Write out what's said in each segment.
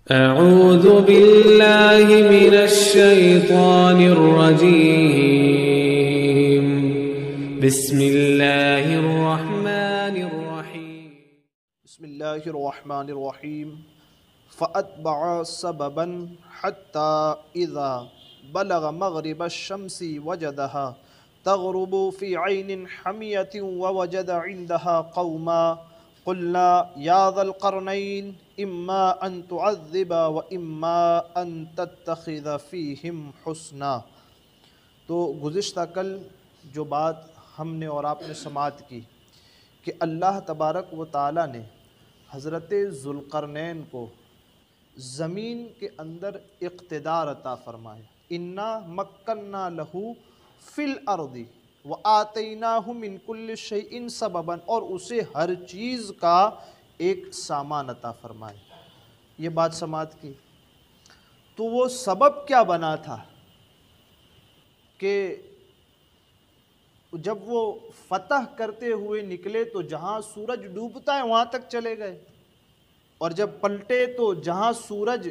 أعوذ بالله من الشيطان الرجيم بسم الله الرحمن الرحيم بسم الله الرحمن الرحيم فأتبع سببا حتى إذا بلغ مغرب الشمس وجدها تغرب في عين حمية ووجد عندها قوما قلنا يا ذا القرنين إما أن تعذب وإما أن تتخذ فيهم حسنا۔ تو گزشتہ کل جو بات ہم نے اور آپ نے سماعت کی کہ اللہ تبارک و تعالی نے حضرت ذوالقرنین کو زمین کے اندر اقتدار عطا فرمایا۔ انا مکننا لہو فی الارض وآتیناہ من کل شیء سببا، اور اسے ہر چیز کا ایک سامان عطا فرمایا۔ یہ بات سماعت کی تو وہ سبب کیا بنا تھا کہ جب وہ فتح کرتے ہوئے نکلے تو جہاں سورج ڈوبتا ہے وہاں تک چلے گئے، اور جب پلٹے تو جہاں سورج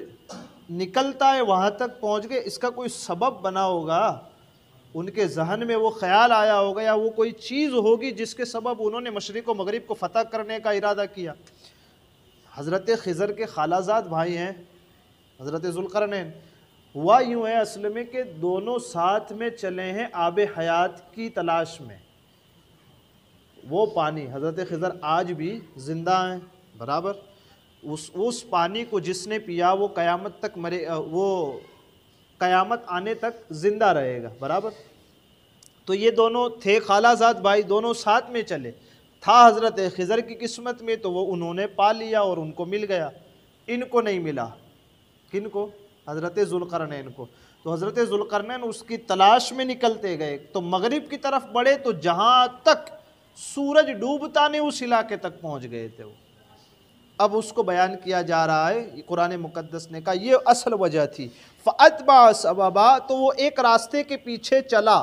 نکلتا ہے وہاں تک پہنچ گئے۔ اس کا کوئی سبب بنا ہوگا، ان کے ذہن میں وہ خیال آیا ہوگا یا وہ کوئی چیز ہوگی جس کے سبب انہوں نے مشرق و مغرب کو فتح کرنے کا ارادہ کیا۔ حضرت خضر کے خالہ زاد بھائی ہیں حضرت ذوالقرنین۔ ہوا یوں ہے اصل میں کہ دونوں ساتھ میں چلے ہیں آب حیات کی تلاش میں۔ وہ پانی حضرت خضر آج بھی زندہ ہیں برابر، اس پانی کو جس نے پیا وہ قیامت تک وہ قیامت آنے تک زندہ رہے گا برابر۔ تو یہ دونوں تھے خالہ زاد بھائی، دونوں ساتھ میں چلے۔ تھا حضرت خضر کی قسمت میں تو وہ انہوں نے پا لیا اور ان کو مل گیا، ان کو نہیں ملا۔ کن کو؟ حضرت ذوالقرنین کو۔ تو حضرت ذوالقرنین اس کی تلاش میں نکلتے گئے تو مغرب کی طرف بڑھے تو جہاں تک سورج ڈوبتا نہیں اس علاقے تک پہنچ گئے تھے وہ۔ اب اس کو بیان کیا جا رہا ہے، قرآن مقدس نے کہا یہ اصل وجہ تھی۔ فَأَتْبَعَ سَبَبًا، تو وہ ایک راستے کے پیچھے چلا،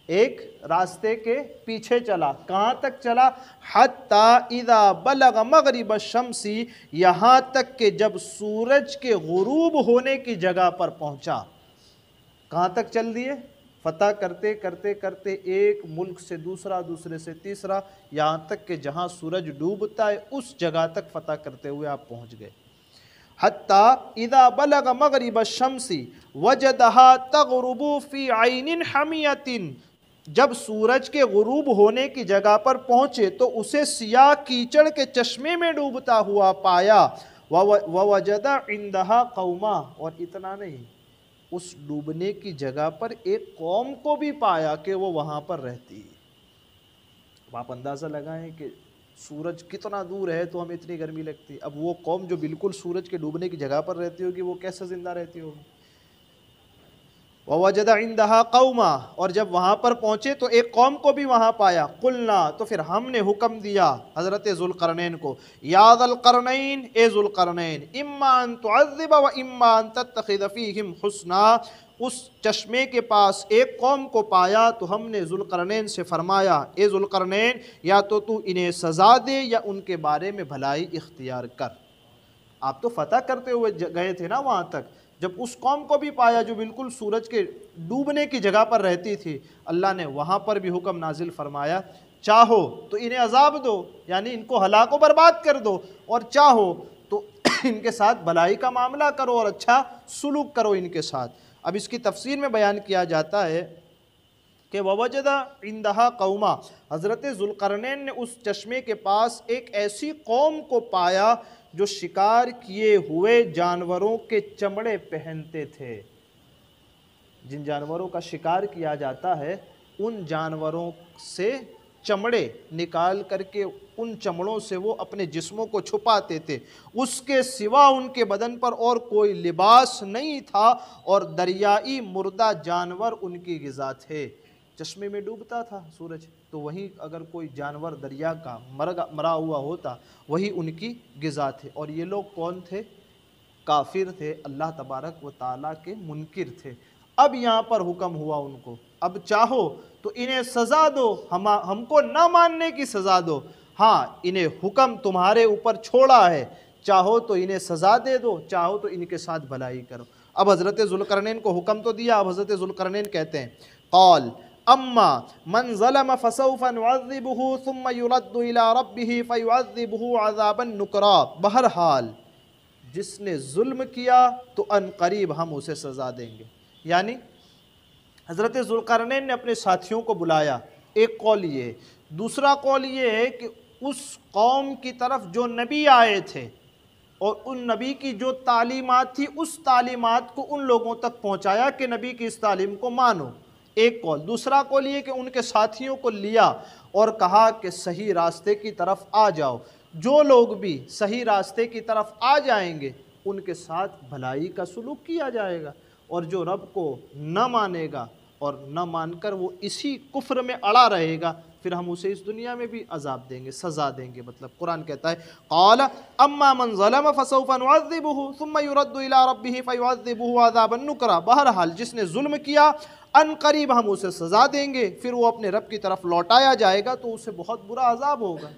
ایک راستے کے پیچھے چلا۔ کہاں تک چلا؟ حَتَّى إِذَا بَلَغَ مَغْرِبَ الشَّمْسِ، یہاں تک کہ جب سورج کے غروب ہونے کی جگہ پر پہنچا۔ کہاں تک چل دیے؟ فتح کرتے کرتے کرتے ایک ملک سے دوسرا، دوسرے سے تیسرا، یہاں تک کہ جہاں سورج ڈوبتا ہے اس جگہ تک فتح کرتے ہوئے آپ پہنچ گئے۔ حتیٰ اذا بلغ مغرب الشمس وجدها تغرب فی عین حمیۃ، جب سورج کے غروب ہونے کی جگہ پر پہنچے تو اسے سیاہ کیچڑ کے چشمے میں ڈوبتا ہوا پایا۔ ووجد عندها قوما، اور اتنا نہیں، اس ڈوبنے کی جگہ پر ایک قوم کو بھی پایا کہ وہ وہاں پر رہتی ہے۔ اب آپ اندازہ لگائیں کہ سورج کتنا دور ہے تو ہمیں اتنی گرمی لگتی ہے، اب وہ قوم جو بالکل سورج کے ڈوبنے کی جگہ پر رہتی ہوگی وہ کیسے زندہ رہتی ہوگی؟ وَوَجَدَ عِندَهَا قَوْمًا، اور جب وہاں پر پہنچے تو ایک قوم کو بھی وہاں پایا۔ قُلْنَا، تو پھر ہم نے حکم دیا حضرت ذوالقرنین کو، یا ذا القرنین، اے ذوالقرنین، اِمَّا أَن تُعَذِّبَ وَإِمَّا أَن تَتَّخِذَ فِيهِمْ حُسْنًا، اس چشمے کے پاس ایک قوم کو پایا تو ہم نے ذوالقرنین سے فرمایا، اے ذوالقرنین، یا تو انہیں سزا دے یا ان کے بارے میں بھلائی اختیار کر۔ آپ تو فتح کرتے ہوئے گئے تھے نا وہاں تک، جب اس قوم کو بھی پایا جو بالکل سورج کے ڈوبنے کی جگہ پر رہتی تھی، اللہ نے وہاں پر بھی حکم نازل فرمایا، چاہو تو انہیں عذاب دو، یعنی ان کو ہلاک و برباد کر دو، اور چاہو تو ان کے ساتھ بھلائی کا معاملہ کرو اور اچھا سلوک کرو ان کے ساتھ۔ اب اس کی تفسیر میں بیان کیا جاتا ہے کہ وَوَجَدَ عِندَهَا قَوْمًا، حضرت ذوالقرنین نے اس چشمے کے پاس ایک ایسی قوم کو پایا جو شکار کیے ہوئے جانوروں کے چمڑے پہنتے تھے۔ جن جانوروں کا شکار کیا جاتا ہے ان جانوروں سے چمڑے نکال کر کے ان چمڑوں سے وہ اپنے جسموں کو چھپاتے تھے، اس کے سوا ان کے بدن پر اور کوئی لباس نہیں تھا، اور دریائی مردہ جانور ان کی غذا تھے۔ چشمے میں ڈوبتا تھا سورج تو وہیں اگر کوئی جانور دریا کا مرا ہوا ہوتا وہی ان کی غذا تھے۔ اور یہ لوگ کون تھے؟ کافر تھے، اللہ تبارک و تعالیٰ کے منکر تھے۔ اب یہاں پر حکم ہوا ان کو، اب چاہو تو انہیں سزا دو، ہم کو نہ ماننے کی سزا دو، ہاں انہیں حکم تمہارے اوپر چھوڑا ہے، چاہو تو انہیں سزا دے دو، چاہو تو ان کے ساتھ بھلائی کرو۔ اب حضرت ذوالقرنین کو حکم تو دیا، اب حضرت ذوالقرنین کہتے ہیں قال اما من ظلم فسوف نعذبه ثم يرد الى ربه فيعذبه عذابا نکرا، بہرحال جس نے ظلم کیا تو ان قریب ہم اسے سزا دیں گے۔ یعنی حضرت ذوالقرنین نے اپنے ساتھیوں کو بلایا، ایک قول یہ ہے، دوسرا قول یہ ہے کہ اس قوم کی طرف جو نبی آئے تھے اور ان نبی کی جو تعلیمات تھی اس تعلیمات کو ان لوگوں تک پہنچایا کہ نبی کی اس تعلیم کو مانو، ایک قول۔ دوسرا قول یہ کہ ان کے ساتھیوں کو لیا اور کہا کہ صحیح راستے کی طرف آ جاؤ، جو لوگ بھی صحیح راستے کی طرف آ جائیں گے ان کے ساتھ بھلائی کا سلوک کیا جائے گا، اور جو رب کو نہ مانے گا اور نہ مان کر وہ اسی کفر میں اڑا رہے گا پھر ہم اسے اس دنیا میں بھی عذاب دیں گے، سزا دیں گے۔ مطلب قرآن کہتا ہے قال اما من ظلم فسوف نعذبه ثم يرد الى ربه فيعذبه عذابا نکرا، بہرحال جس نے ظلم کیا ان قریب ہم اسے سزا دیں گے، پھر وہ اپنے رب کی طرف لوٹایا جائے گا تو اسے بہت برا عذاب ہوگا۔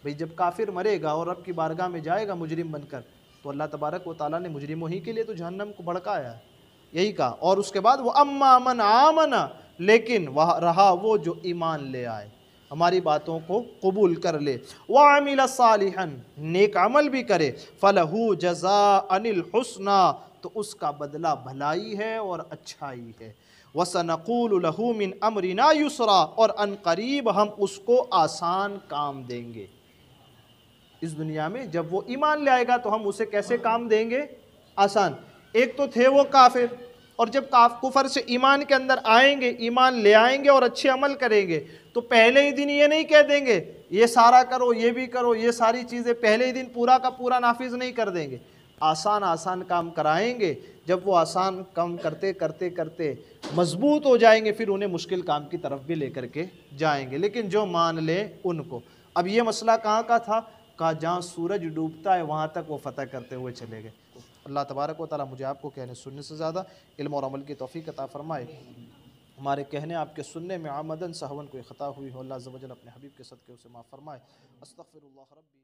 بھئی جب کافر مرے گا اور رب کی بارگاہ میں جائے گا مجرم بن کر تو اللہ تبارک و تعالیٰ نے مجرموں ہی کے لیے تو جہنم کو بھڑکایا ہے، یہی کہا۔ اور اس کے بعد وہ اما من آمن، لیکن رہا وہ جو ایمان لے آئے، ہماری باتوں کو قبول کر لے، وعمل صالحا، نیک عمل بھی کرے، فلہ جزاء الحسنی، تو اس کا بدلہ بھلائی ہے اور اچھائی ہے، وسنقول له من امرنا یسرا، اور ان قریب ہم اس کو آسان کام دیں گے۔ اس دنیا میں جب وہ ایمان لے آئے گا تو ہم اسے کیسے کام دیں گے؟ آسان۔ ایک تو تھے وہ کافر، اور جب کفر سے ایمان کے اندر آئیں گے، ایمان لے آئیں گے اور اچھے عمل کریں گے تو پہلے ہی دن یہ نہیں کہہ دیں گے یہ سارا کرو، یہ بھی کرو، یہ ساری چیزیں پہلے ہی دن پورا کا پورا نافذ نہیں کر دیں گے، آسان آسان کام کرائیں گے۔ جب وہ آسان کام کرتے کرتے کرتے مضبوط ہو جائیں گے پھر انہیں مشکل کام کی طرف بھی لے کر کے جائیں گے، لیکن جو مان لے ان کو۔ اب یہ مسئلہ کہاں کا تھا؟ کہا جہاں سورج ڈوبتا ہے وہاں تک وہ فتح کرتے ہوئے چلے گئے۔ اللہ تبارک و تعالیٰ مجھے آپ کو کہنے سننے سے زیادہ علم اور عمل کی توفیق عطا فرمائے۔ ہمارے کہنے آپ کے سننے میں عمدن سہون کوئی خطا ہوئی ہو اللہ عز و جل اپنے حبیب کے صدقے اسے معاف فرمائے۔ استغفر اللہ ربی